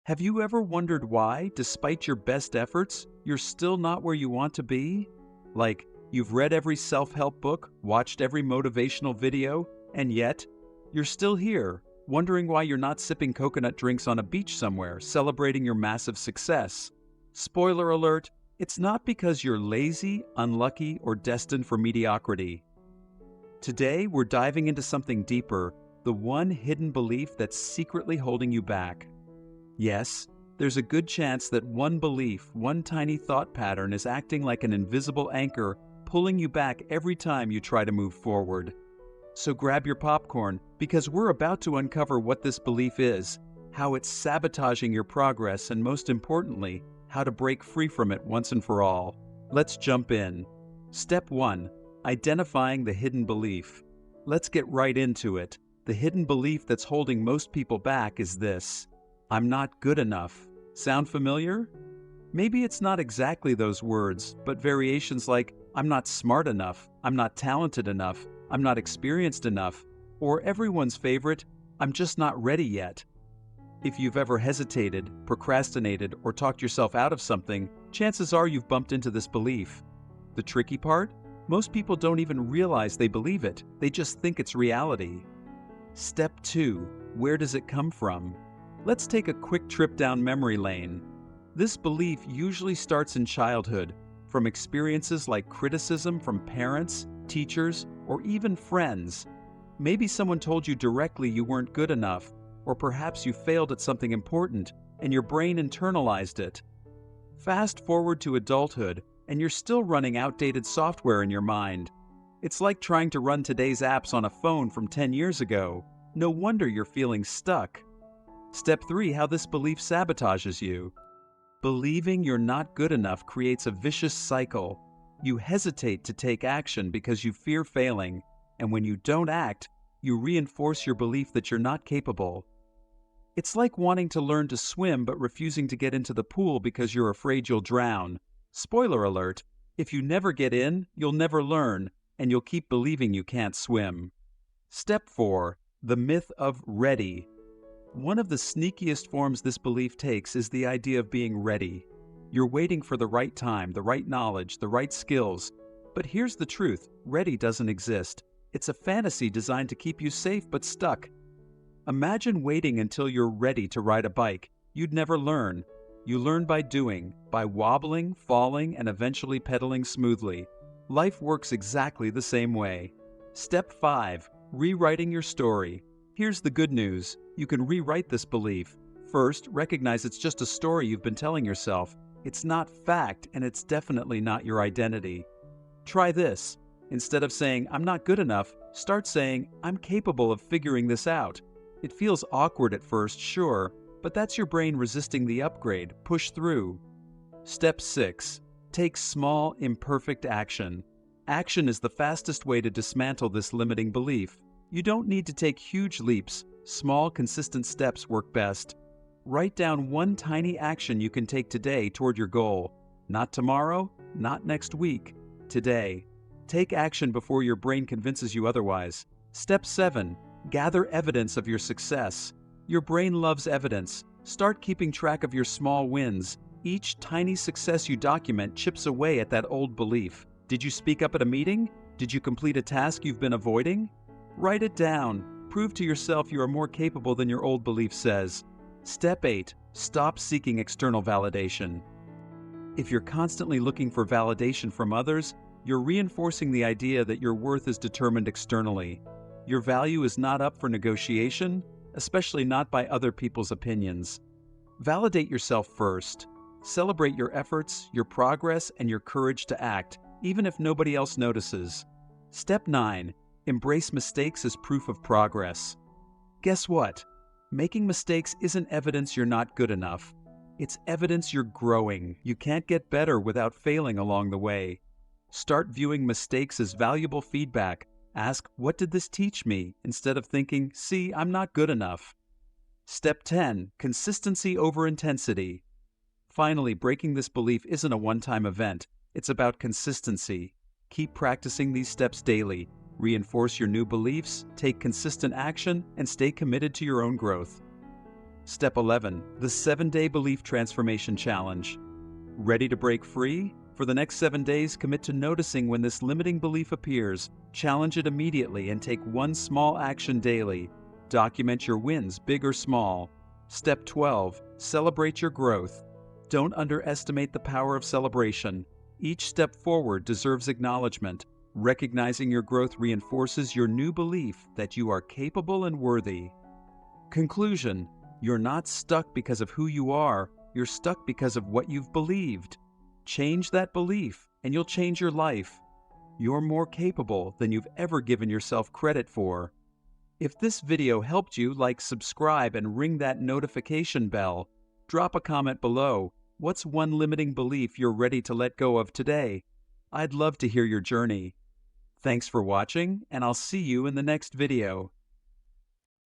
Have you ever wondered why, despite your best efforts, you're still not where you want to be? Like, you've read every self-help book, watched every motivational video, and yet, you're still here, wondering why you're not sipping coconut drinks on a beach somewhere, celebrating your massive success. Spoiler alert, it's not because you're lazy, unlucky, or destined for mediocrity. Today, we're diving into something deeper, the one hidden belief that's secretly holding you back. Yes, there's a good chance that one belief, one tiny thought pattern is acting like an invisible anchor, pulling you back every time you try to move forward. So grab your popcorn, because we're about to uncover what this belief is, how it's sabotaging your progress, and most importantly, how to break free from it once and for all. Let's jump in. Step 1. Identifying the hidden belief. Let's get right into it. The hidden belief that's holding most people back is this: I'm not good enough. Sound familiar? Maybe it's not exactly those words, but variations like, I'm not smart enough, I'm not talented enough, I'm not experienced enough, or everyone's favorite, I'm just not ready yet. If you've ever hesitated, procrastinated, or talked yourself out of something, chances are you've bumped into this belief. The tricky part? Most people don't even realize they believe it, they just think it's reality. Step 2. Where does it come from? Let's take a quick trip down memory lane. This belief usually starts in childhood, from experiences like criticism from parents, teachers, or even friends. Maybe someone told you directly you weren't good enough, or perhaps you failed at something important, and your brain internalized it. Fast forward to adulthood, and you're still running outdated software in your mind. It's like trying to run today's apps on a phone from 10 years ago. No wonder you're feeling stuck. Step 3. How this belief sabotages you. Believing you're not good enough creates a vicious cycle. You hesitate to take action because you fear failing, and when you don't act, you reinforce your belief that you're not capable. It's like wanting to learn to swim but refusing to get into the pool because you're afraid you'll drown. Spoiler alert, if you never get in, you'll never learn, and you'll keep believing you can't swim. Step 4. The myth of ready. One of the sneakiest forms this belief takes is the idea of being ready. You're waiting for the right time, the right knowledge, the right skills. But here's the truth, ready doesn't exist. It's a fantasy designed to keep you safe but stuck. Imagine waiting until you're ready to ride a bike. You'd never learn. You learn by doing, by wobbling, falling, and eventually pedaling smoothly. Life works exactly the same way. Step 5. Rewriting your story. Here's the good news. You can rewrite this belief. First, recognize it's just a story you've been telling yourself. It's not fact, and it's definitely not your identity. Try this. Instead of saying, I'm not good enough, start saying, I'm capable of figuring this out. It feels awkward at first, sure, but that's your brain resisting the upgrade. Push through. Step 6. Take small, imperfect action. Action is the fastest way to dismantle this limiting belief. You don't need to take huge leaps. Small, consistent steps work best. Write down one tiny action you can take today toward your goal. Not tomorrow, not next week. Today. Take action before your brain convinces you otherwise. Step 7. Gather evidence of your success. Your brain loves evidence. Start keeping track of your small wins. Each tiny success you document chips away at that old belief. Did you speak up at a meeting? Did you complete a task you've been avoiding? Write it down. Prove to yourself you are more capable than your old belief says. Step 8. Stop seeking external validation. If you're constantly looking for validation from others, you're reinforcing the idea that your worth is determined externally. Your value is not up for negotiation, especially not by other people's opinions. Validate yourself first. Celebrate your efforts, your progress, and your courage to act, even if nobody else notices. Step 9. Embrace mistakes as proof of progress. Guess what? Making mistakes isn't evidence you're not good enough. It's evidence you're growing. You can't get better without failing along the way. Start viewing mistakes as valuable feedback. Ask, what did this teach me? Instead of thinking, see, I'm not good enough. Step 10. Consistency over intensity. Finally, breaking this belief isn't a one-time event. It's about consistency. Keep practicing these steps daily. Reinforce your new beliefs, take consistent action, and stay committed to your own growth. Step 11. The 7-Day Belief Transformation Challenge. Ready to break free? For the next 7 days, commit to noticing when this limiting belief appears, challenge it immediately, and take one small action daily. Document your wins, big or small. Step 12. Celebrate your growth. Don't underestimate the power of celebration. Each step forward deserves acknowledgement. Recognizing your growth reinforces your new belief that you are capable and worthy. Conclusion: you're not stuck because of who you are, you're stuck because of what you've believed. Change that belief, and you'll change your life. You're more capable than you've ever given yourself credit for. If this video helped you, like, subscribe, and ring that notification bell. Drop a comment below. What's one limiting belief you're ready to let go of today? I'd love to hear your journey. Thanks for watching, and I'll see you in the next video.